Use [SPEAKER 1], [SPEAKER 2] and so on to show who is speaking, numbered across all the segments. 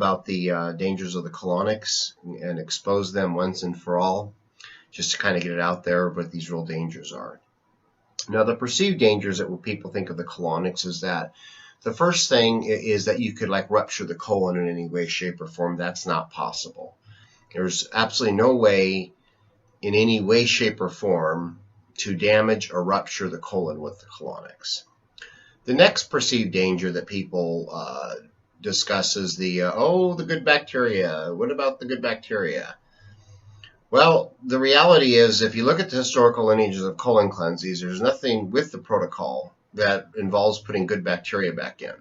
[SPEAKER 1] about the dangers of the colonics and expose them once and for all, just to kind of get it out there what these real dangers are. Now, the perceived dangers that when people think of the colonics is that the first thing is that you could like rupture the colon in any way, shape, or form. That's not possible. There's absolutely no way in any way, shape, or form to damage or rupture the colon with the colonics. The next perceived danger that people discuss is the good bacteria. What about the good bacteria? Well, the reality is, if you look at the historical lineages of colon cleanses, there's nothing with the protocol that involves putting good bacteria back in.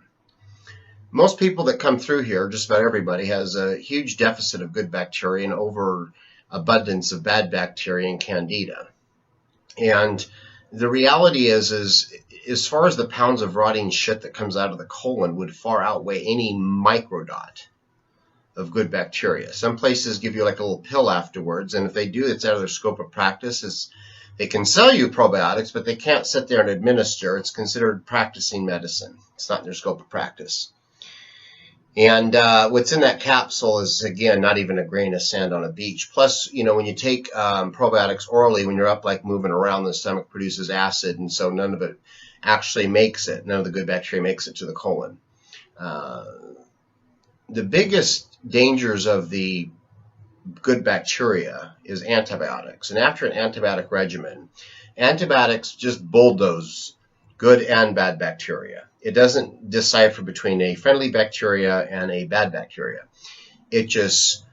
[SPEAKER 1] Most people that come through here, just about everybody, has a huge deficit of good bacteria and overabundance of bad bacteria and candida. And the reality is as far as the pounds of rotting shit that comes out of the colon would far outweigh any microdot of good bacteria. Some places give you like a little pill afterwards, and if they do, it's out of their scope of practice. They can sell you probiotics, but they can't sit there and administer. It's considered practicing medicine. It's not in their scope of practice. And what's in that capsule is, again, not even a grain of sand on a beach. Plus, when you take probiotics orally, when you're up like moving around, the stomach produces acid, and so none of it actually makes it. None of the good bacteria makes it to the colon. The biggest dangers of the good bacteria is antibiotics. And after an antibiotic regimen, antibiotics just bulldoze good and bad bacteria. It doesn't decipher between a friendly bacteria and a bad bacteria. It just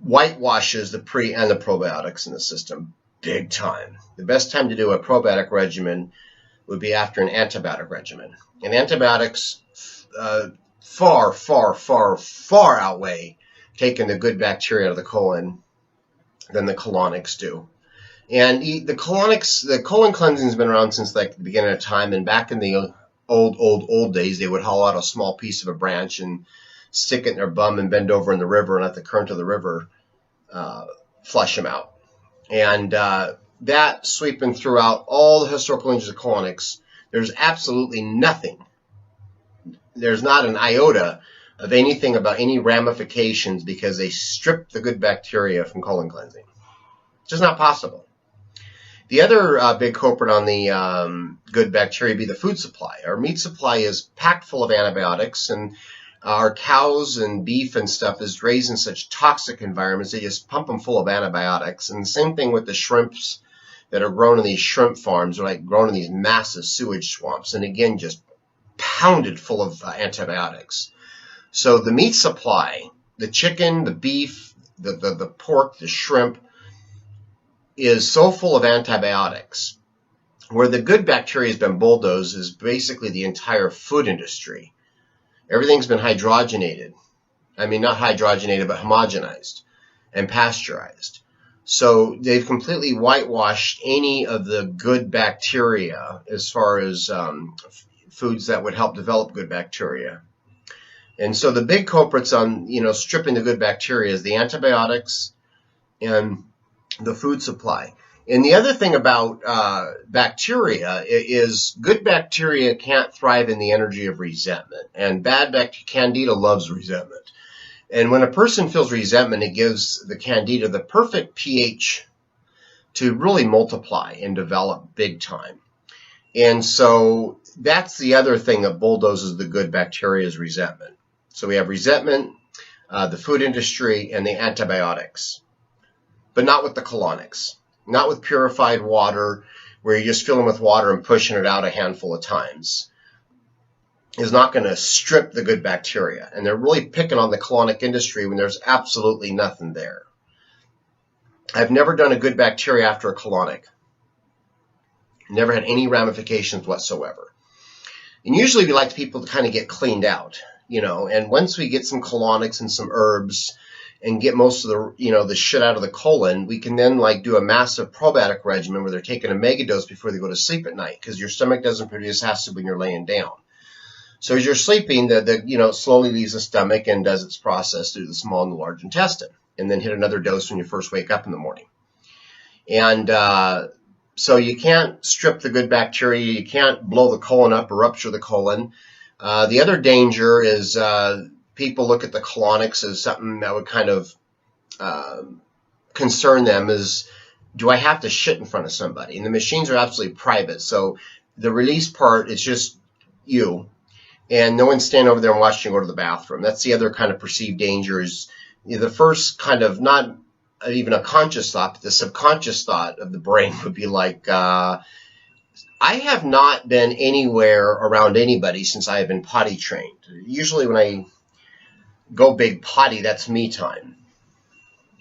[SPEAKER 1] whitewashes the pre and the probiotics in the system big time. The best time to do a probiotic regimen would be after an antibiotic regimen. And antibiotics far, far, far, far outweigh taking the good bacteria out of the colon than the colonics do. And the colon cleansing has been around since like the beginning of time. And back in the old days, they would hollow out a small piece of a branch and stick it in their bum and bend over in the river and let the current of the river flush them out. And that sweeping throughout all the historical lineages of colonics, there's absolutely nothing. There's not an iota of anything about any ramifications because they strip the good bacteria from colon cleansing. It's just not possible. The other big culprit on the good bacteria would be the food supply. Our meat supply is packed full of antibiotics, and our cows and beef and stuff is raised in such toxic environments, they just pump them full of antibiotics. And the same thing with the shrimps that are grown in these shrimp farms, are like grown in these massive sewage swamps, and again, just pounded full of antibiotics. So the meat supply, the chicken, the beef, the pork, the shrimp, is so full of antibiotics. Where the good bacteria has been bulldozed is basically the entire food industry. Everything's been hydrogenated. I mean, not hydrogenated, but homogenized and pasteurized. So they've completely whitewashed any of the good bacteria as far as foods that would help develop good bacteria. And so the big culprits on, stripping the good bacteria is the antibiotics and the food supply. And the other thing about bacteria is good bacteria can't thrive in the energy of resentment. And bad bacteria, candida loves resentment. And when a person feels resentment, it gives the candida the perfect pH to really multiply and develop big time. And so that's the other thing that bulldozes the good bacteria is resentment. So we have resentment, the food industry, and the antibiotics. But not with the colonics. Not with purified water, where you just fill them with water and pushing it out a handful of times. Is not going to strip the good bacteria. And they're really picking on the colonic industry when there's absolutely nothing there. I've never done a good bacteria after a colonic. Never had any ramifications whatsoever. And usually we like people to kind of get cleaned out, and once we get some colonics and some herbs and get most of the, the shit out of the colon, we can then like do a massive probiotic regimen where they're taking a mega dose before they go to sleep at night because your stomach doesn't produce acid when you're laying down. So as you're sleeping, the slowly leaves the stomach and does its process through the small and the large intestine, and then hit another dose when you first wake up in the morning. And so you can't strip the good bacteria, you can't blow the colon up or rupture the colon. The other danger is people look at the colonics as something that would kind of concern them is, do I have to shit in front of somebody? And the machines are absolutely private, so the release part is just you, and no one's standing over there and watching you go to the bathroom. That's the other kind of perceived danger is, the first kind of, not even a conscious thought, but the subconscious thought of the brain would be like, I have not been anywhere around anybody since I have been potty trained. Usually when I go big potty, that's me time.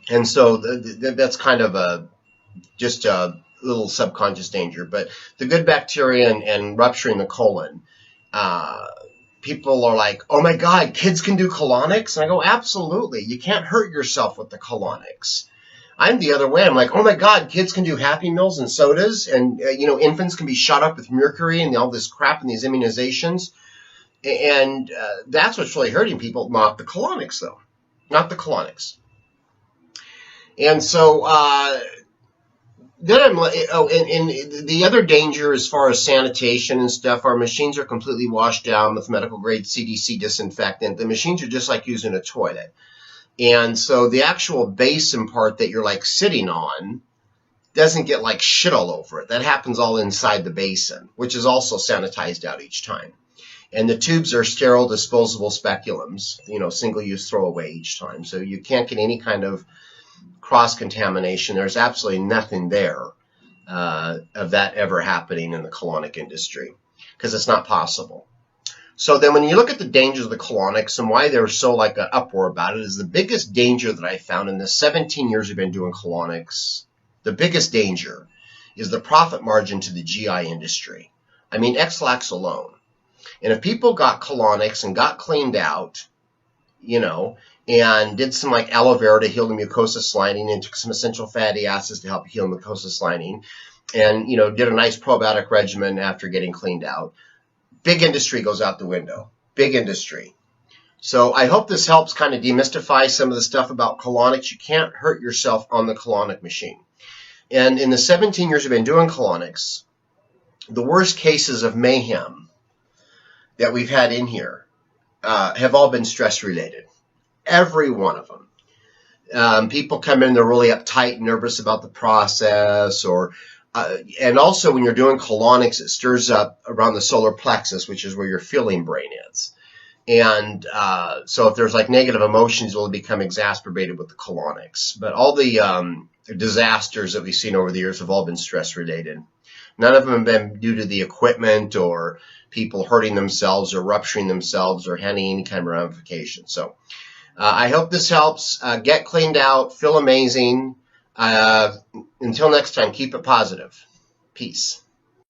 [SPEAKER 1] And so that's kind of just a little subconscious danger. But the good bacteria and rupturing the colon, people are like, oh my God, kids can do colonics? And I go, absolutely. You can't hurt yourself with the colonics. I'm the other way. I'm like, oh my God, kids can do Happy Meals and sodas, and infants can be shot up with mercury and all this crap and these immunizations. And that's what's really hurting people, not the colonics, though. Not the colonics. And so then and the other danger as far as sanitation and stuff, our machines are completely washed down with medical grade CDC disinfectant. The machines are just like using a toilet. And so the actual basin part that you're like sitting on doesn't get like shit all over it. That happens all inside the basin, which is also sanitized out each time. And the tubes are sterile disposable speculums, single-use throwaway each time. So you can't get any kind of cross-contamination. There's absolutely nothing there of that ever happening in the colonic industry because it's not possible. So then when you look at the dangers of the colonics and why they're so like an uproar about it, is the biggest danger that I found in the 17 years we've been doing colonics, the biggest danger is the profit margin to the GI industry. I mean, X-Lax alone. And if people got colonics and got cleaned out, and did some like aloe vera to heal the mucosal lining and took some essential fatty acids to help heal mucosal lining, and, did a nice probiotic regimen after getting cleaned out, big industry goes out the window. Big industry. So I hope this helps kind of demystify some of the stuff about colonics. You can't hurt yourself on the colonic machine. And in the 17 years we've been doing colonics, the worst cases of mayhem that we've had in here have all been stress-related. Every one of them. People come in, they're really uptight, nervous about the process, and also when you're doing colonics, it stirs up around the solar plexus, which is where your feeling brain is. And so if there's like negative emotions, it'll become exacerbated with the colonics. But all the disasters that we've seen over the years have all been stress-related. None of them have been due to the equipment or people hurting themselves or rupturing themselves or having any kind of ramification. So I hope this helps. Get cleaned out. Feel amazing. Until next time, keep it positive. Peace.